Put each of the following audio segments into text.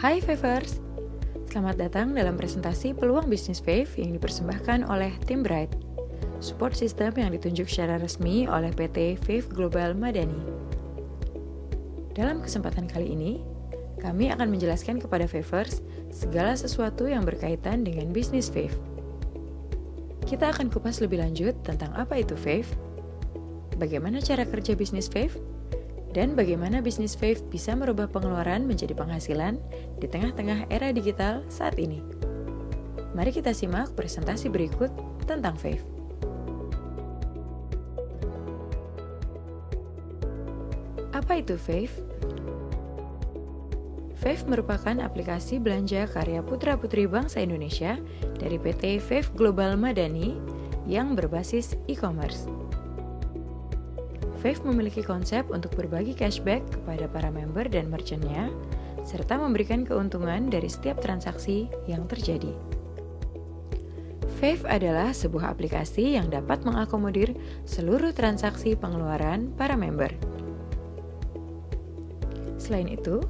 Hai Favers, selamat datang dalam presentasi peluang bisnis Fave yang dipersembahkan oleh tim Bright, support system yang ditunjuk secara resmi oleh PT Fave Global Madani. Dalam kesempatan kali ini, kami akan menjelaskan kepada Favers segala sesuatu yang berkaitan dengan bisnis Fave. Kita akan kupas lebih lanjut tentang apa itu Fave, bagaimana cara kerja bisnis Fave, dan bagaimana bisnis Fave bisa merubah pengeluaran menjadi penghasilan di tengah-tengah era digital saat ini. Mari kita simak presentasi berikut tentang Fave. Apa itu Fave? Fave merupakan aplikasi belanja karya putra-putri bangsa Indonesia dari PT Fave Global Madani yang berbasis e-commerce. Fave memiliki konsep untuk berbagi cashback kepada para member dan merchant-nya, serta memberikan keuntungan dari setiap transaksi yang terjadi. Fave adalah sebuah aplikasi yang dapat mengakomodir seluruh transaksi pengeluaran para member. Selain itu,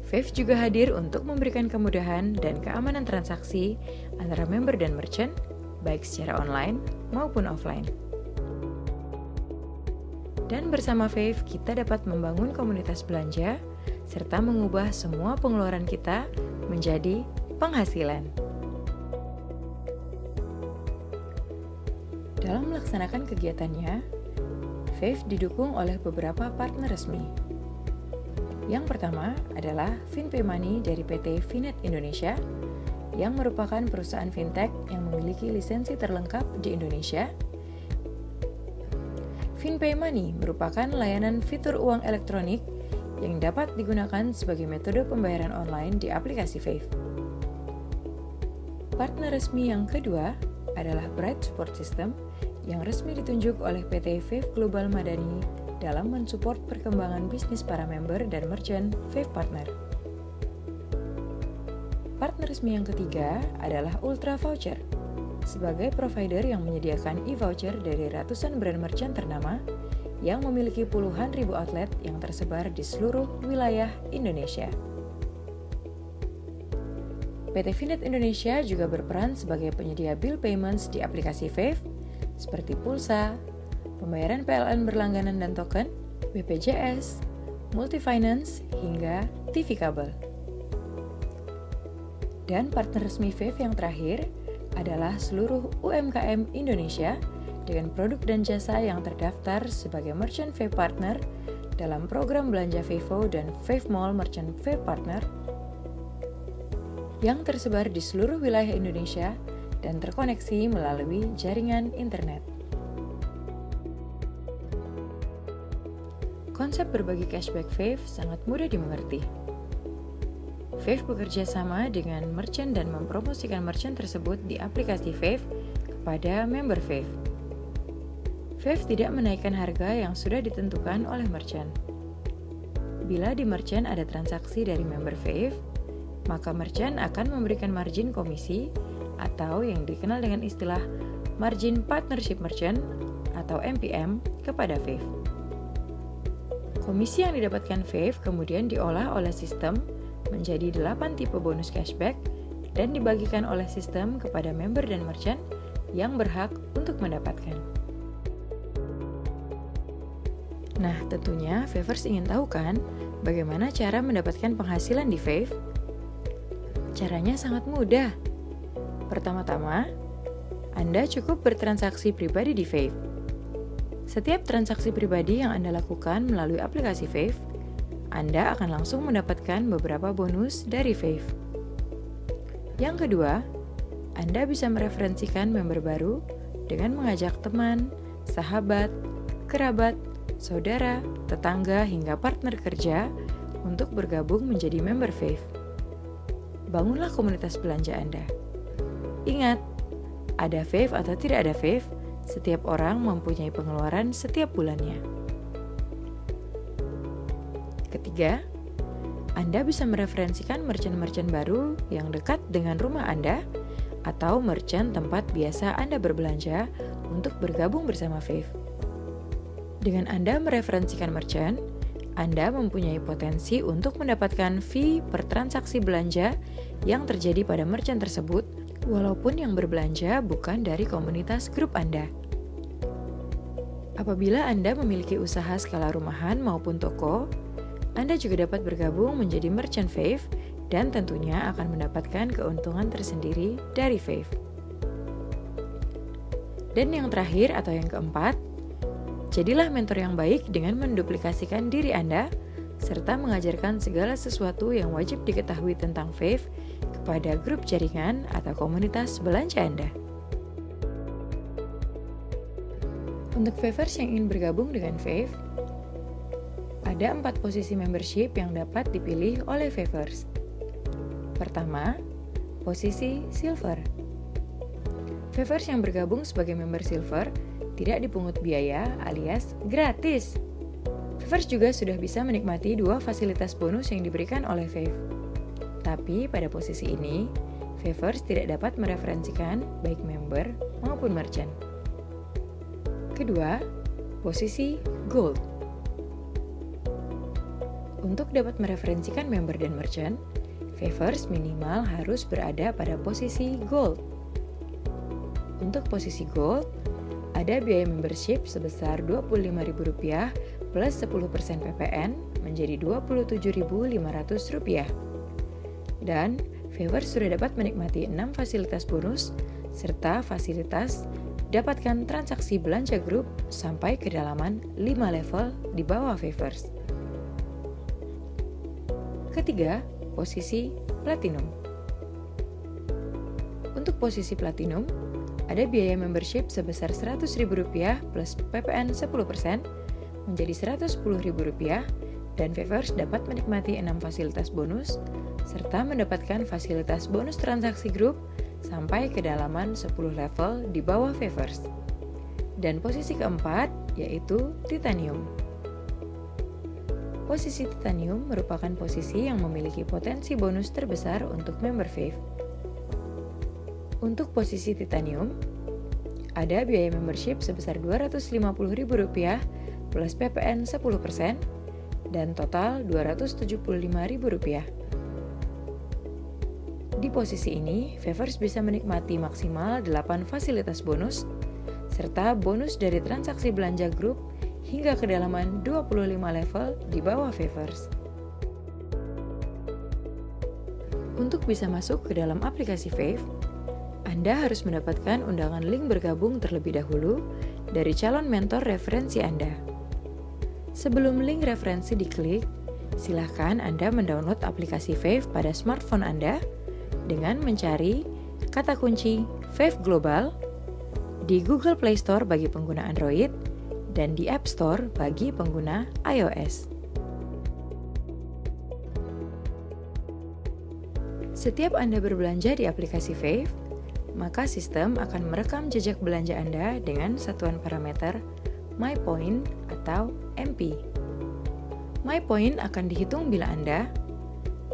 Fave juga hadir untuk memberikan kemudahan dan keamanan transaksi antara member dan merchant, baik secara online maupun offline. Dan bersama Fave, kita dapat membangun komunitas belanja, serta mengubah semua pengeluaran kita menjadi penghasilan. Dalam melaksanakan kegiatannya, Fave didukung oleh beberapa partner resmi. Yang pertama adalah FinPay Money dari PT Finet Indonesia, yang merupakan perusahaan fintech yang memiliki lisensi terlengkap di Indonesia. FinPay Money merupakan layanan fitur uang elektronik yang dapat digunakan sebagai metode pembayaran online di aplikasi Fave. Partner resmi yang kedua adalah Bright Support System yang resmi ditunjuk oleh PT Fave Global Madani dalam mensupport perkembangan bisnis para member dan merchant Fave Partner. Partner resmi yang ketiga adalah Ultra Voucher, sebagai provider yang menyediakan e-voucher dari ratusan brand merchant ternama yang memiliki puluhan ribu outlet yang tersebar di seluruh wilayah Indonesia. PT Finet Indonesia juga berperan sebagai penyedia bill payments di aplikasi Fave, seperti pulsa, pembayaran PLN berlangganan dan token, BPJS, multi-finance, hingga TV kabel. Dan partner resmi Fave yang terakhir adalah seluruh UMKM Indonesia dengan produk dan jasa yang terdaftar sebagai Merchant Fave Partner dalam program belanja Vivo dan Fave Mall Merchant Fave Partner yang tersebar di seluruh wilayah Indonesia dan terkoneksi melalui jaringan internet. Konsep berbagi cashback Fave sangat mudah dimengerti. Fave bekerja sama dengan merchant dan mempromosikan merchant tersebut di aplikasi Fave kepada member Fave. Fave tidak menaikkan harga yang sudah ditentukan oleh merchant. Bila di merchant ada transaksi dari member Fave, maka merchant akan memberikan margin komisi atau yang dikenal dengan istilah Margin Partnership Merchant atau MPM kepada Fave. Komisi yang didapatkan Fave kemudian diolah oleh sistem menjadi 8 tipe bonus cashback dan dibagikan oleh sistem kepada member dan merchant yang berhak untuk mendapatkan. Nah, tentunya Favers ingin tahu kan bagaimana cara mendapatkan penghasilan di Fave? Caranya sangat mudah. Pertama-tama, Anda cukup bertransaksi pribadi di Fave. Setiap transaksi pribadi yang Anda lakukan melalui aplikasi Fave, Anda akan langsung mendapatkan beberapa bonus dari Fave. Yang kedua, Anda bisa mereferensikan member baru dengan mengajak teman, sahabat, kerabat, saudara, tetangga, hingga partner kerja untuk bergabung menjadi member Fave. Bangunlah komunitas belanja Anda. Ingat, ada Fave atau tidak ada Fave, setiap orang mempunyai pengeluaran setiap bulannya. Ketiga, Anda bisa mereferensikan merchant-merchant baru yang dekat dengan rumah Anda atau merchant tempat biasa Anda berbelanja untuk bergabung bersama Fave. Dengan Anda mereferensikan merchant, Anda mempunyai potensi untuk mendapatkan fee per transaksi belanja yang terjadi pada merchant tersebut, walaupun yang berbelanja bukan dari komunitas grup Anda. Apabila Anda memiliki usaha skala rumahan maupun toko, Anda juga dapat bergabung menjadi merchant Fave dan tentunya akan mendapatkan keuntungan tersendiri dari Fave. Dan yang terakhir atau yang keempat, jadilah mentor yang baik dengan menduplikasikan diri Anda, serta mengajarkan segala sesuatu yang wajib diketahui tentang Fave kepada grup jaringan atau komunitas belanja Anda. Untuk Favers yang ingin bergabung dengan Fave, ada 4 posisi membership yang dapat dipilih oleh Favers. Pertama, posisi Silver. Favers yang bergabung sebagai member Silver tidak dipungut biaya alias gratis. Favers juga sudah bisa menikmati 2 fasilitas bonus yang diberikan oleh Fave. Tapi pada posisi ini, Favers tidak dapat mereferensikan baik member maupun merchant. Kedua, posisi Gold. Untuk dapat mereferensikan member dan merchant, Favers minimal harus berada pada posisi Gold. Untuk posisi Gold, ada biaya membership sebesar Rp25.000 plus 10% PPN menjadi Rp27.500. Dan Favers sudah dapat menikmati 6 fasilitas bonus serta fasilitas dapatkan transaksi belanja grup sampai kedalaman 5 level di bawah Favers. Ketiga, posisi Platinum. Untuk posisi Platinum, ada biaya membership sebesar Rp100.000 plus PPN 10% menjadi Rp110.000 dan Favers dapat menikmati 6 fasilitas bonus serta mendapatkan fasilitas bonus transaksi grup sampai kedalaman 10 level di bawah Favers. Dan posisi keempat yaitu Titanium. Posisi Titanium merupakan posisi yang memiliki potensi bonus terbesar untuk member Fave. Untuk posisi Titanium, ada biaya membership sebesar Rp250.000 plus PPN 10% dan total Rp275.000. Di posisi ini, Favers bisa menikmati maksimal 8 fasilitas bonus, serta bonus dari transaksi belanja grup hingga kedalaman 25 level di bawah Favers. Untuk bisa masuk ke dalam aplikasi Fave, Anda harus mendapatkan undangan link bergabung terlebih dahulu dari calon mentor referensi Anda. Sebelum link referensi diklik, silakan Anda mendownload aplikasi Fave pada smartphone Anda dengan mencari kata kunci Fave Global di Google Play Store bagi pengguna Android dan di App Store bagi pengguna iOS. Setiap Anda berbelanja di aplikasi Fave, maka sistem akan merekam jejak belanja Anda dengan satuan parameter MyPoint atau MP. MyPoint akan dihitung bila Anda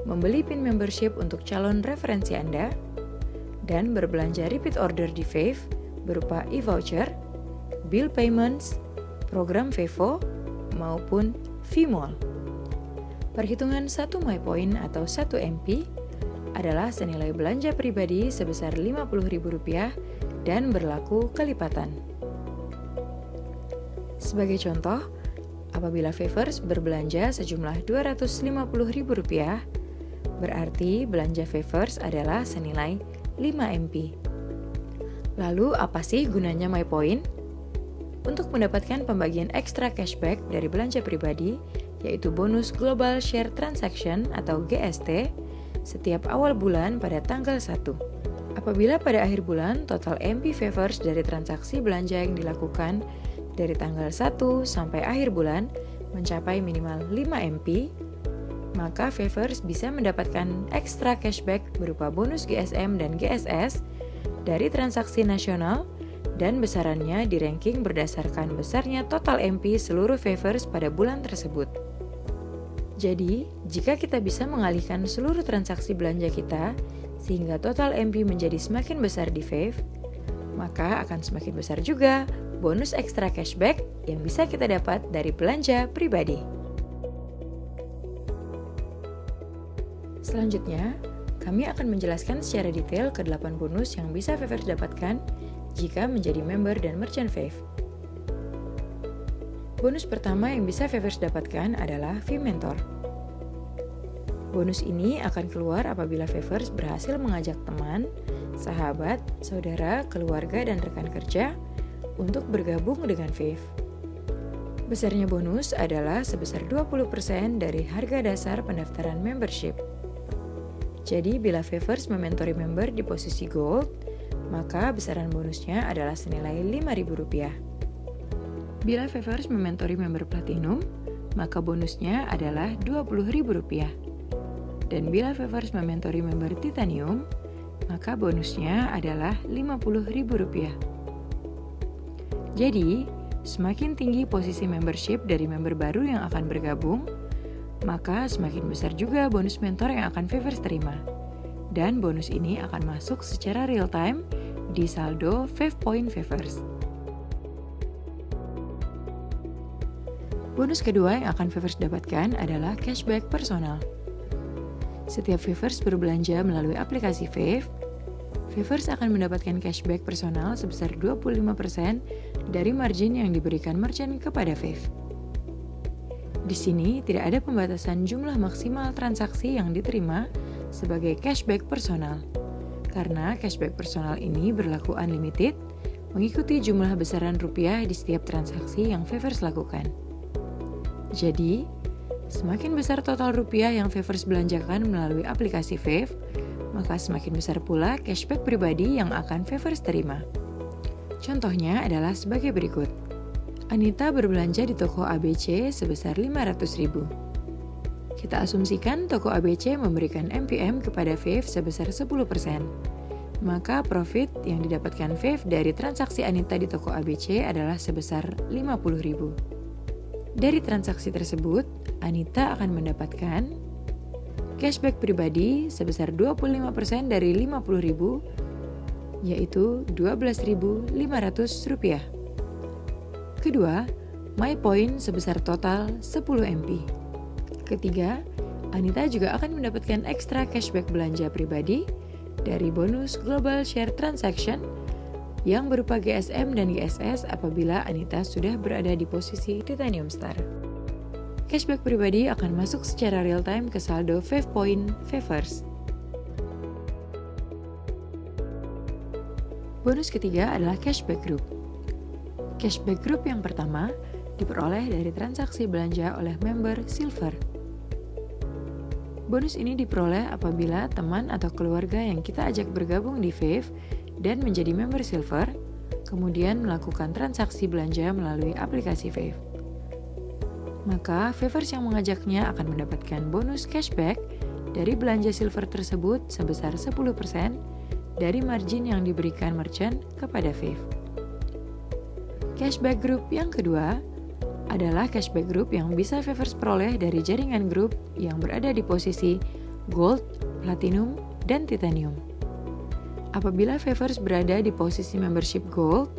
membeli pin membership untuk calon referensi Anda dan berbelanja repeat order di Fave berupa e-voucher, bill payments, program Vevo, maupun V-Mall. Perhitungan 1 MyPoint atau 1 MP adalah senilai belanja pribadi sebesar Rp50.000 dan berlaku kelipatan. Sebagai contoh, apabila Favers berbelanja sejumlah Rp250.000, berarti belanja Favers adalah senilai 5 MP. Lalu apa sih gunanya MyPoint? Untuk mendapatkan pembagian ekstra cashback dari belanja pribadi, yaitu bonus Global Share Transaction atau GST, setiap awal bulan pada tanggal 1. Apabila pada akhir bulan total MP Favers dari transaksi belanja yang dilakukan dari tanggal 1 sampai akhir bulan mencapai minimal 5 MP, maka Favers bisa mendapatkan ekstra cashback berupa bonus GSM dan GSS dari transaksi nasional dan besarannya di ranking berdasarkan besarnya total MP seluruh Favers pada bulan tersebut. Jadi, jika kita bisa mengalihkan seluruh transaksi belanja kita sehingga total MP menjadi semakin besar di Fave, maka akan semakin besar juga bonus ekstra cashback yang bisa kita dapat dari belanja pribadi. Selanjutnya, kami akan menjelaskan secara detail ke-8 bonus yang bisa Favers dapatkan jika menjadi member dan merchant Fave. Bonus pertama yang bisa Favers dapatkan adalah Fee Mentor. Bonus ini akan keluar apabila Favers berhasil mengajak teman, sahabat, saudara, keluarga, dan rekan kerja untuk bergabung dengan Fave. Besarnya bonus adalah sebesar 20% dari harga dasar pendaftaran membership. Jadi bila Favers mementori member di posisi Gold, maka besaran bonusnya adalah senilai Rp5.000. Bila Favers mementori member Platinum, maka bonusnya adalah Rp20.000. Dan bila Favers mementori member Titanium, maka bonusnya adalah Rp50.000. Jadi, semakin tinggi posisi membership dari member baru yang akan bergabung, maka semakin besar juga bonus mentor yang akan Favers terima. Dan bonus ini akan masuk secara real time di saldo Fave Point Favers. Bonus kedua yang akan Favers dapatkan adalah cashback personal. Setiap Favers berbelanja melalui aplikasi Fave, Favers akan mendapatkan cashback personal sebesar 25% dari margin yang diberikan merchant kepada Fave. Di sini tidak ada pembatasan jumlah maksimal transaksi yang diterima sebagai cashback personal, karena cashback personal ini berlaku unlimited, mengikuti jumlah besaran rupiah di setiap transaksi yang Favers lakukan. Jadi, semakin besar total rupiah yang Favers belanjakan melalui aplikasi Fave, maka semakin besar pula cashback pribadi yang akan Favers terima. Contohnya adalah sebagai berikut. Anita berbelanja di toko ABC sebesar Rp500.000. Kita asumsikan toko ABC memberikan MPM kepada Fave sebesar 10%. Maka profit yang didapatkan Fave dari transaksi Anita di toko ABC adalah sebesar Rp50.000. Dari transaksi tersebut, Anita akan mendapatkan cashback pribadi sebesar 25% dari Rp50.000, yaitu Rp12.500. Kedua, My Point sebesar total 10 MP. Ketiga, Anita juga akan mendapatkan ekstra cashback belanja pribadi dari bonus Global Share Transaction yang berupa GSM dan GSS apabila Anita sudah berada di posisi Titanium Star. Cashback pribadi akan masuk secara real time ke saldo Fave Point Favers. Bonus ketiga adalah Cashback Group. Cashback Group yang pertama diperoleh dari transaksi belanja oleh member Silver. Bonus ini diperoleh apabila teman atau keluarga yang kita ajak bergabung di Fave dan menjadi member Silver, kemudian melakukan transaksi belanja melalui aplikasi Fave. Maka Favers yang mengajaknya akan mendapatkan bonus cashback dari belanja Silver tersebut sebesar 10% dari margin yang diberikan merchant kepada Fave. Cashback Group yang kedua adalah cashback group yang bisa Favers peroleh dari jaringan grup yang berada di posisi Gold, Platinum, dan Titanium. Apabila Favers berada di posisi membership Gold,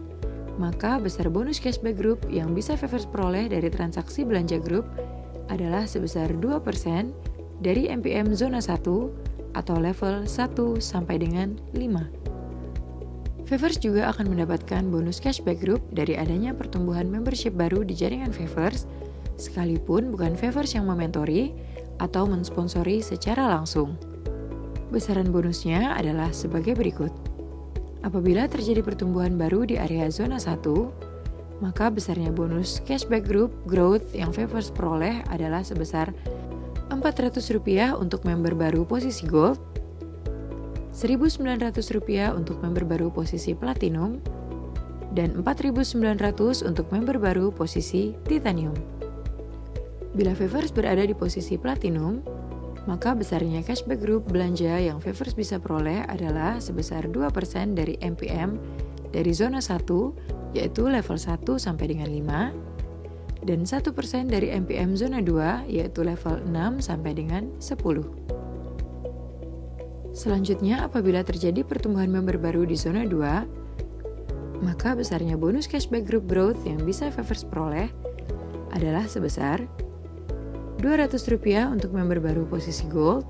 maka besar bonus cashback group yang bisa Favers peroleh dari transaksi belanja grup adalah sebesar 2% dari MPM zona 1 atau level 1 sampai dengan 5. Favers juga akan mendapatkan bonus cashback group dari adanya pertumbuhan membership baru di jaringan Favers, sekalipun bukan Favers yang mementori atau mensponsori secara langsung. Besaran bonusnya adalah sebagai berikut. Apabila terjadi pertumbuhan baru di area zona 1, maka besarnya bonus cashback group growth yang Favers peroleh adalah sebesar Rp400 untuk member baru posisi Gold, Rp1.900 untuk member baru posisi Platinum, dan Rp4.900 untuk member baru posisi Titanium. Bila Favers berada di posisi Platinum, maka besarnya cashback group belanja yang Favers bisa peroleh adalah sebesar 2% dari MPM dari zona 1, yaitu level 1 sampai dengan 5, dan 1% dari MPM zona 2, yaitu level 6 sampai dengan 10. Selanjutnya, apabila terjadi pertumbuhan member baru di zona 2, maka besarnya bonus cashback group growth yang bisa Favers peroleh adalah sebesar Rp200 untuk member baru posisi Gold,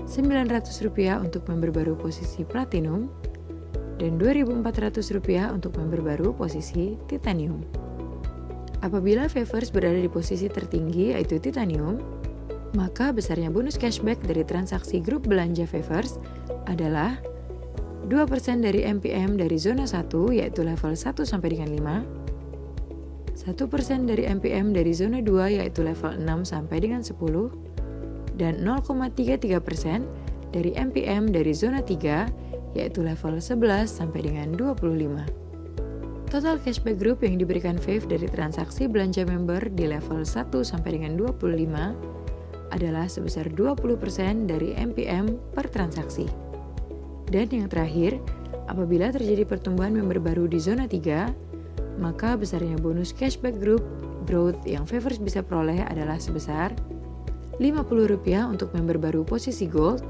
Rp900 untuk member baru posisi Platinum, dan Rp2.400 untuk member baru posisi Titanium. Apabila Favors berada di posisi tertinggi yaitu Titanium, maka besarnya bonus cashback dari transaksi grup belanja Favors adalah 2% dari MPM dari zona 1 yaitu level 1 sampai dengan 5, 1% dari MPM dari zona 2 yaitu level 6 sampai dengan 10, dan 0,33% dari MPM dari zona 3 yaitu level 11 sampai dengan 25. Total cashback group yang diberikan Fave dari transaksi belanja member di level 1 sampai dengan 25 adalah sebesar 20% dari MPM per transaksi. Dan yang terakhir, apabila terjadi pertumbuhan member baru di zona 3, maka besarnya bonus cashback group growth yang Favors bisa peroleh adalah sebesar Rp50 untuk member baru posisi Gold,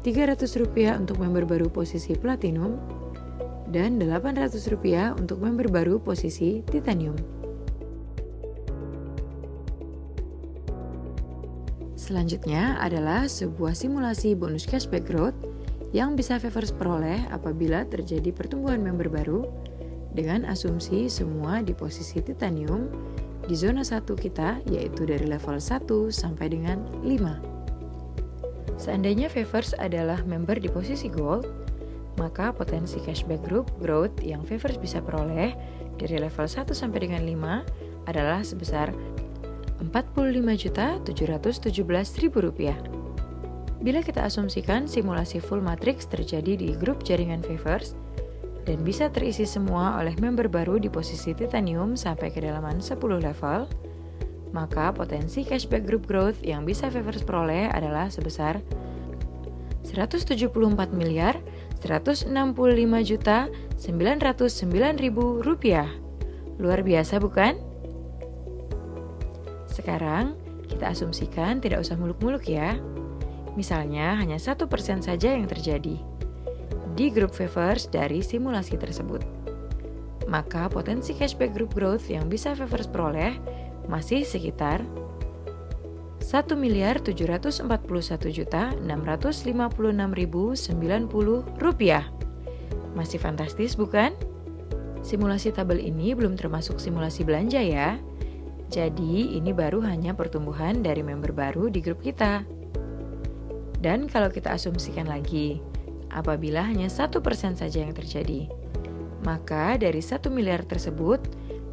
Rp300 untuk member baru posisi Platinum, dan Rp800 untuk member baru posisi Titanium. Selanjutnya adalah sebuah simulasi bonus cashback growth yang bisa Favors peroleh apabila terjadi pertumbuhan member baru dengan asumsi semua di posisi Titanium di zona 1 kita yaitu dari level 1 sampai dengan 5. Seandainya Favors adalah member di posisi Gold, maka potensi cashback group growth yang Favors bisa peroleh dari level 1 sampai dengan 5 adalah sebesar Rp45.717.000. Bila kita asumsikan simulasi full matrix terjadi di grup jaringan Favors dan bisa terisi semua oleh member baru di posisi Titanium sampai kedalaman 10 level, maka potensi cashback group growth yang bisa Favors peroleh adalah sebesar Rp174.165.909.000. Luar biasa bukan? Sekarang kita asumsikan tidak usah muluk-muluk ya. Misalnya hanya 1% saja yang terjadi di grup Favors dari simulasi tersebut. Maka potensi cashback group growth yang bisa Favors peroleh masih sekitar Rp1.741.656.090. Masih fantastis bukan? Simulasi tabel ini belum termasuk simulasi belanja ya. Jadi ini baru hanya pertumbuhan dari member baru di grup kita. Dan kalau kita asumsikan lagi, apabila hanya 1% saja yang terjadi, maka dari 1 miliar tersebut,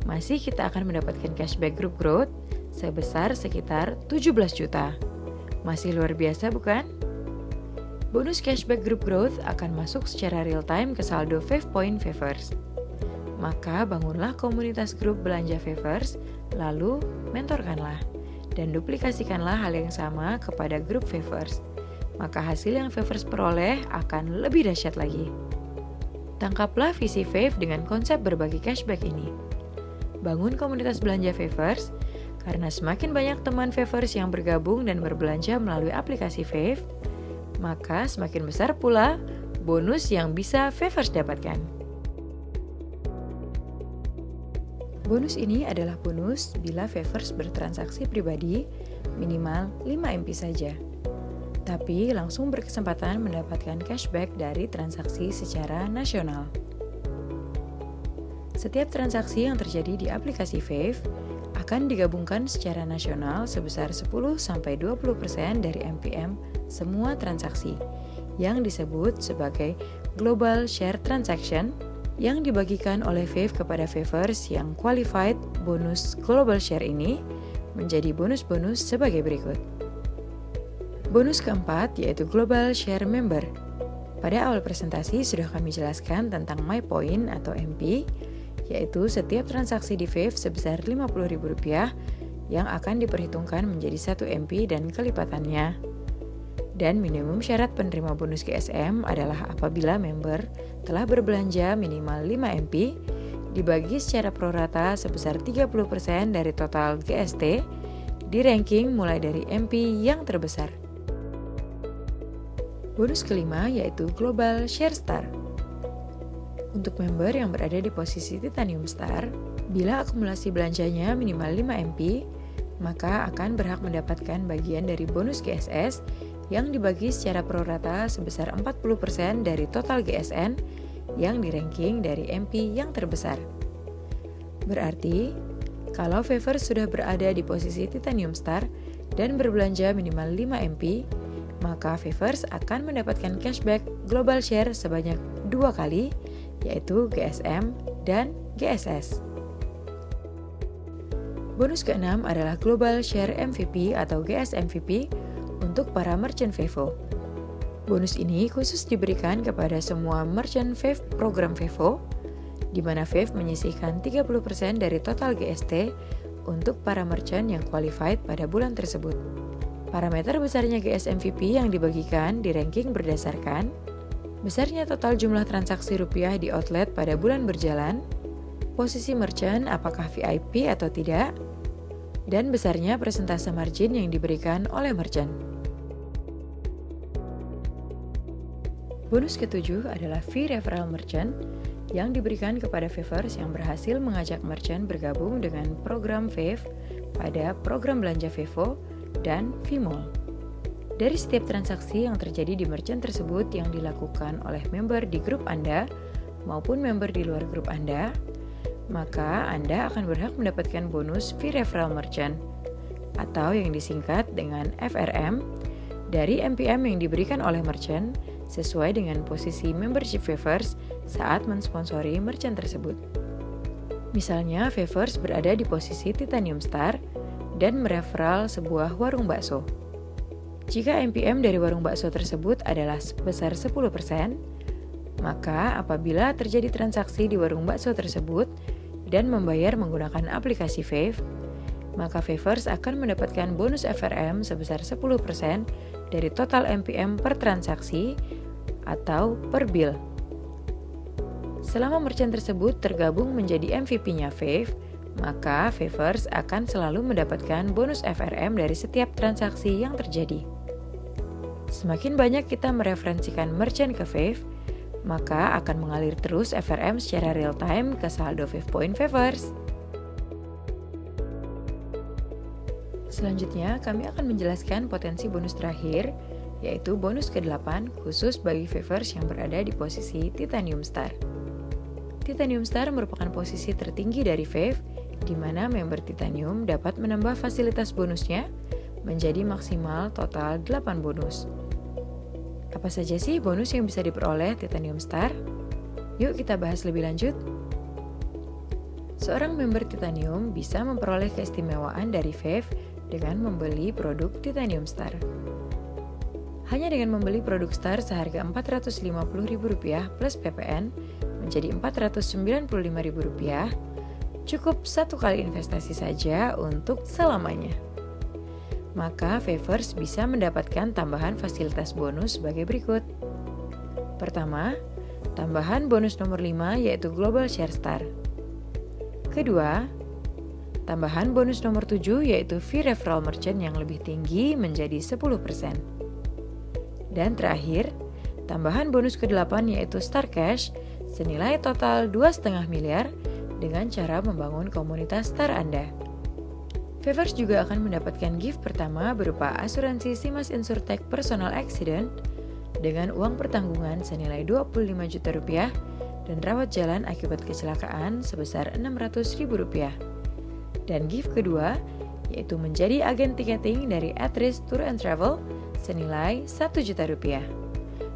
masih kita akan mendapatkan cashback group growth sebesar sekitar 17 juta. Masih luar biasa bukan? Bonus cashback group growth akan masuk secara real time ke saldo Fave Point Favors. Maka bangunlah komunitas grup belanja Favors, lalu mentorkanlah dan duplikasikanlah hal yang sama kepada grup Favors. Maka hasil yang Favors peroleh akan lebih dahsyat lagi. Tangkaplah visi Fave dengan konsep berbagi cashback ini. Bangun komunitas belanja Favors, karena semakin banyak teman Favors yang bergabung dan berbelanja melalui aplikasi Fave, maka semakin besar pula bonus yang bisa Favors dapatkan. Bonus ini adalah bonus bila Favors bertransaksi pribadi minimal 5 MP saja. Tapi langsung berkesempatan mendapatkan cashback dari transaksi secara nasional. Setiap transaksi yang terjadi di aplikasi Fave akan digabungkan secara nasional sebesar 10-20% dari MPM semua transaksi yang disebut sebagai Global Share Transaction yang dibagikan oleh Fave kepada Favors yang qualified. Bonus Global Share ini menjadi bonus-bonus sebagai berikut. Bonus keempat yaitu Global Share Member. Pada awal presentasi sudah kami jelaskan tentang My Point atau MP, yaitu setiap transaksi di Fave sebesar Rp50.000 yang akan diperhitungkan menjadi 1 MP dan kelipatannya. Dan minimum syarat penerima bonus GSM adalah apabila member telah berbelanja minimal 5 MP dibagi secara prorata sebesar 30% dari total GST di ranking mulai dari MP yang terbesar. Bonus kelima yaitu Global Share Star. Untuk member yang berada di posisi Titanium Star, bila akumulasi belanjanya minimal 5 MP, maka akan berhak mendapatkan bagian dari bonus GSS yang dibagi secara prorata sebesar 40% dari total GSN yang di-ranking dari MP yang terbesar. Berarti, kalau Favors sudah berada di posisi Titanium Star dan berbelanja minimal 5 MP, maka Favors akan mendapatkan cashback global share sebanyak 2 kali, yaitu GSM dan GSS. Bonus ke-6 adalah Global Share MVP atau GS MVP untuk para merchant Vevo. Bonus ini khusus diberikan kepada semua merchant Vev program Vevo, di mana Vev menyisihkan 30% dari total GST untuk para merchant yang qualified pada bulan tersebut. Parameter besarnya GS MVP yang dibagikan di ranking berdasarkan besarnya total jumlah transaksi rupiah di outlet pada bulan berjalan, posisi merchant apakah VIP atau tidak, dan besarnya persentase margin yang diberikan oleh merchant. Bonus ke-7 adalah fee referral merchant yang diberikan kepada Favors yang berhasil mengajak merchant bergabung dengan program Vev pada program belanja Vevo dan Vmall. Dari setiap transaksi yang terjadi di merchant tersebut yang dilakukan oleh member di grup Anda maupun member di luar grup Anda, maka Anda akan berhak mendapatkan bonus fee referral merchant atau yang disingkat dengan FRM dari MPM yang diberikan oleh merchant sesuai dengan posisi membership Favors saat mensponsori merchant tersebut. Misalnya, Favors berada di posisi Titanium Star dan mereferral sebuah warung bakso. Jika MPM dari warung bakso tersebut adalah sebesar 10%, maka apabila terjadi transaksi di warung bakso tersebut dan membayar menggunakan aplikasi Vev, maka Favors akan mendapatkan bonus FRM sebesar 10% dari total MPM per transaksi atau per bill. Selama merchant tersebut tergabung menjadi MVP-nya Vev, maka Favors akan selalu mendapatkan bonus FRM dari setiap transaksi yang terjadi. Semakin banyak kita mereferensikan merchant ke Vev, maka akan mengalir terus FRM secara real time ke saldo Vev Point Favors. Selanjutnya, kami akan menjelaskan potensi bonus terakhir, yaitu bonus ke-8 khusus bagi Favors yang berada di posisi Titanium Star. Titanium Star merupakan posisi tertinggi dari Vev, di mana member Titanium dapat menambah fasilitas bonusnya menjadi maksimal total 8 bonus. Apa saja sih bonus yang bisa diperoleh Titanium Star? Yuk kita bahas lebih lanjut. Seorang member Titanium bisa memperoleh keistimewaan dari Vev dengan membeli produk Titanium Star. Hanya dengan membeli produk Star seharga Rp450.000 plus PPN menjadi Rp495.000, cukup satu kali investasi saja untuk selamanya. Maka Favors bisa mendapatkan tambahan fasilitas bonus sebagai berikut. Pertama, tambahan bonus nomor 5 yaitu Global Share Star. Kedua, tambahan bonus nomor 7 yaitu fee referral merchant yang lebih tinggi menjadi 10%. Dan terakhir, tambahan bonus ke-8 yaitu Star Cash senilai total 2,5 miliar dengan cara membangun komunitas Star Anda. Favors juga akan mendapatkan gift pertama berupa asuransi Simas Insurtech Personal Accident dengan uang pertanggungan senilai Rp25 juta dan rawat jalan akibat kecelakaan sebesar Rp600.000. Dan gift kedua yaitu menjadi agen tiketing dari Atris Tour and Travel senilai Rp1 juta.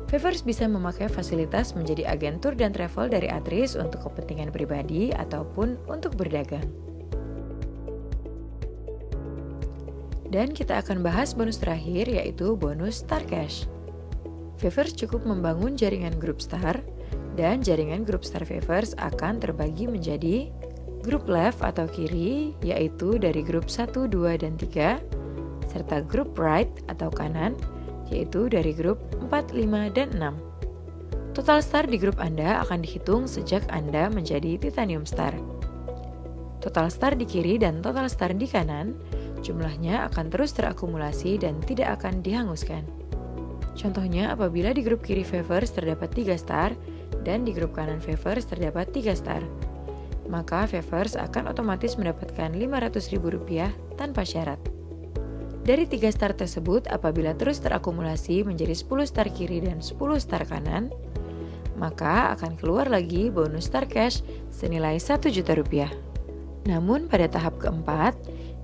Favors bisa memakai fasilitas menjadi agen tour dan travel dari Atris untuk kepentingan pribadi ataupun untuk berdagang. Dan kita akan bahas bonus terakhir yaitu bonus Star Cash. Favors cukup membangun jaringan grup Star dan jaringan grup Star Favors akan terbagi menjadi grup left atau kiri yaitu dari grup 1, 2, dan 3 serta grup right atau kanan yaitu dari grup 4, 5, dan 6. Total star di grup Anda akan dihitung sejak Anda menjadi Titanium Star. Total star di kiri dan total star di kanan jumlahnya akan terus terakumulasi dan tidak akan dihanguskan. Contohnya apabila di grup kiri Favors terdapat 3 star dan di grup kanan Favors terdapat 3 star. maka Favors akan otomatis mendapatkan Rp500.000 tanpa syarat. Dari 3 star tersebut, apabila terus terakumulasi menjadi 10 star kiri dan 10 star kanan, maka akan keluar lagi bonus star cash senilai Rp1 juta. Namun pada tahap keempat,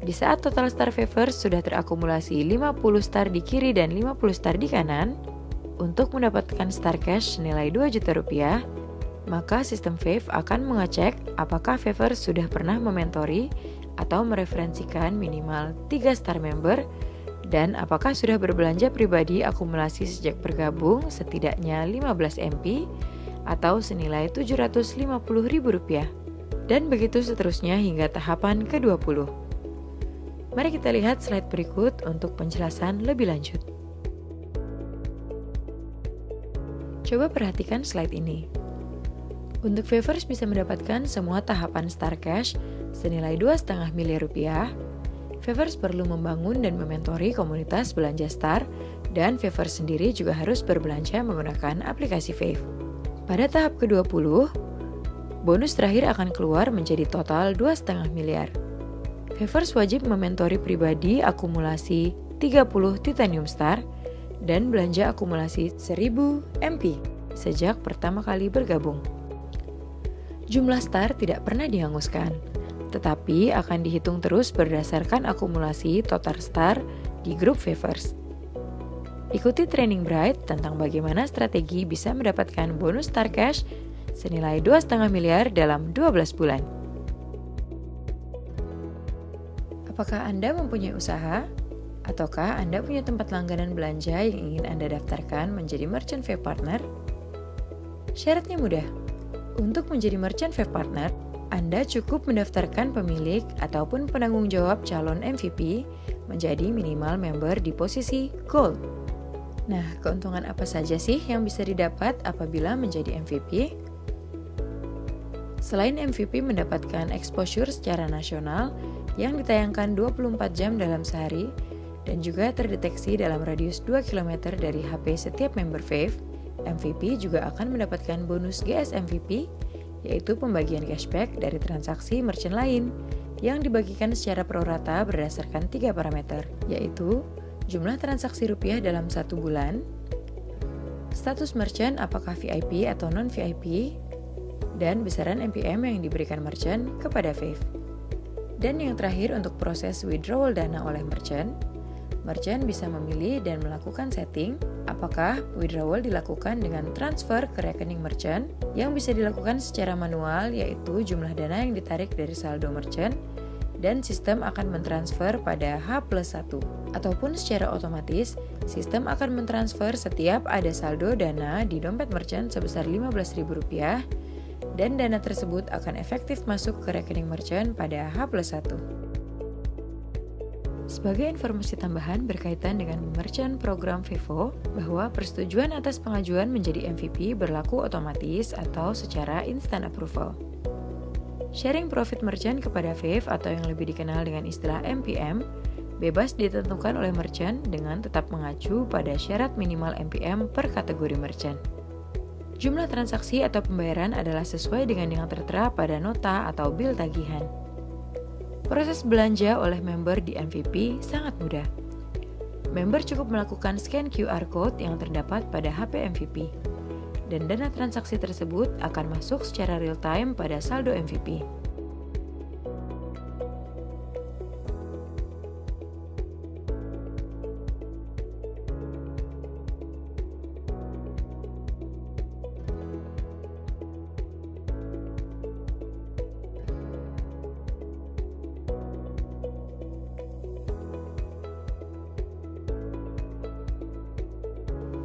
di saat total star Favors sudah terakumulasi 50 star di kiri dan 50 star di kanan, untuk mendapatkan star cash senilai Rp2 juta, maka sistem Fave akan mengecek apakah Favors sudah pernah mementori atau mereferensikan minimal 3 star member dan apakah sudah berbelanja pribadi akumulasi sejak bergabung setidaknya 15 MP atau senilai Rp750.000, dan begitu seterusnya hingga tahapan ke-20. Mari kita lihat slide berikut untuk penjelasan lebih lanjut. Coba perhatikan slide ini. Untuk Favors bisa mendapatkan semua tahapan Star Cash senilai Rp2,5 miliar. Favors perlu membangun dan mementori komunitas belanja Star, dan Favors sendiri juga harus berbelanja menggunakan aplikasi Fave. Pada tahap ke-20, bonus terakhir akan keluar menjadi total Rp2,5 miliar. Favors wajib mementori pribadi akumulasi 30 Titanium Star dan belanja akumulasi 1000 MP sejak pertama kali bergabung. Jumlah star tidak pernah dihanguskan, tetapi akan dihitung terus berdasarkan akumulasi total star di grup Favors. Ikuti training Bright tentang bagaimana strategi bisa mendapatkan bonus star cash senilai Rp2,5 miliar dalam 12 bulan. Apakah Anda mempunyai usaha? Ataukah Anda punya tempat langganan belanja yang ingin Anda daftarkan menjadi Merchant Fave Partner? Syaratnya mudah. Untuk menjadi Merchant Fave Partner, Anda cukup mendaftarkan pemilik ataupun penanggung jawab calon MVP menjadi minimal member di posisi Gold. Nah, keuntungan apa saja sih yang bisa didapat apabila menjadi MVP? Selain MVP mendapatkan exposure secara nasional yang ditayangkan 24 jam dalam sehari dan juga terdeteksi dalam radius 2 km dari HP setiap member Fave, MVP juga akan mendapatkan bonus GS MVP, yaitu pembagian cashback dari transaksi merchant lain yang dibagikan secara prorata berdasarkan 3 parameter, yaitu jumlah transaksi rupiah dalam 1 bulan, status merchant apakah VIP atau non-VIP, dan besaran MPM yang diberikan merchant kepada Fave. Dan yang terakhir untuk proses withdrawal dana oleh merchant bisa memilih dan melakukan setting apakah withdrawal dilakukan dengan transfer ke rekening merchant yang bisa dilakukan secara manual, yaitu jumlah dana yang ditarik dari saldo merchant dan sistem akan mentransfer pada H+1, ataupun secara otomatis sistem akan mentransfer setiap ada saldo dana di dompet merchant sebesar Rp15.000 dan dana tersebut akan efektif masuk ke rekening merchant pada H+1. Sebagai informasi tambahan berkaitan dengan merchant program Vivo, bahwa persetujuan atas pengajuan menjadi MVP berlaku otomatis atau secara instant approval. Sharing profit merchant kepada Fave atau yang lebih dikenal dengan istilah MPM, bebas ditentukan oleh merchant dengan tetap mengacu pada syarat minimal MPM per kategori merchant. Jumlah transaksi atau pembayaran adalah sesuai dengan yang tertera pada nota atau bil tagihan. Proses belanja oleh member di MVP sangat mudah. Member cukup melakukan scan QR Code yang terdapat pada HP MVP, dan dana transaksi tersebut akan masuk secara real-time pada saldo MVP.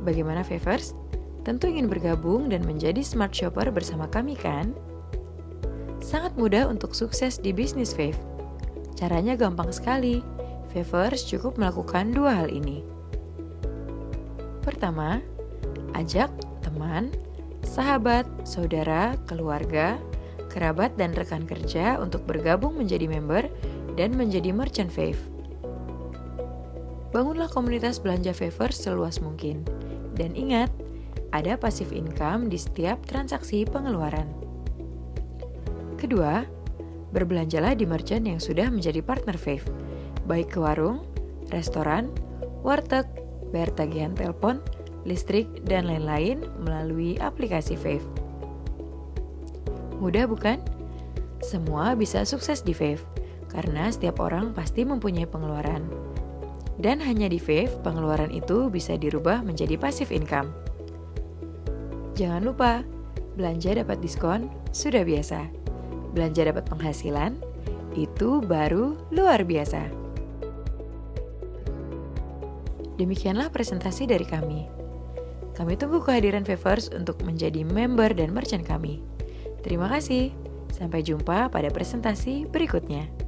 Bagaimana Favors? Tentu ingin bergabung dan menjadi smart shopper bersama kami kan? Sangat mudah untuk sukses di bisnis Fave. Caranya gampang sekali. Favors cukup melakukan 2 hal ini. Pertama, ajak teman, sahabat, saudara, keluarga, kerabat, dan rekan kerja untuk bergabung menjadi member dan menjadi merchant Fave. Bangunlah komunitas belanja Favors seluas mungkin. Dan ingat, ada passive income di setiap transaksi pengeluaran. Kedua, berbelanjalah di merchant yang sudah menjadi partner Fave, baik ke warung, restoran, warteg, bayar tagihan telepon, listrik, dan lain-lain melalui aplikasi Fave. Mudah bukan? Semua bisa sukses di Fave, karena setiap orang pasti mempunyai pengeluaran. Dan hanya di Fave, pengeluaran itu bisa dirubah menjadi passive income. Jangan lupa, belanja dapat diskon sudah biasa. Belanja dapat penghasilan, itu baru luar biasa. Demikianlah presentasi dari kami. Kami tunggu kehadiran Favers untuk menjadi member dan merchant kami. Terima kasih. Sampai jumpa pada presentasi berikutnya.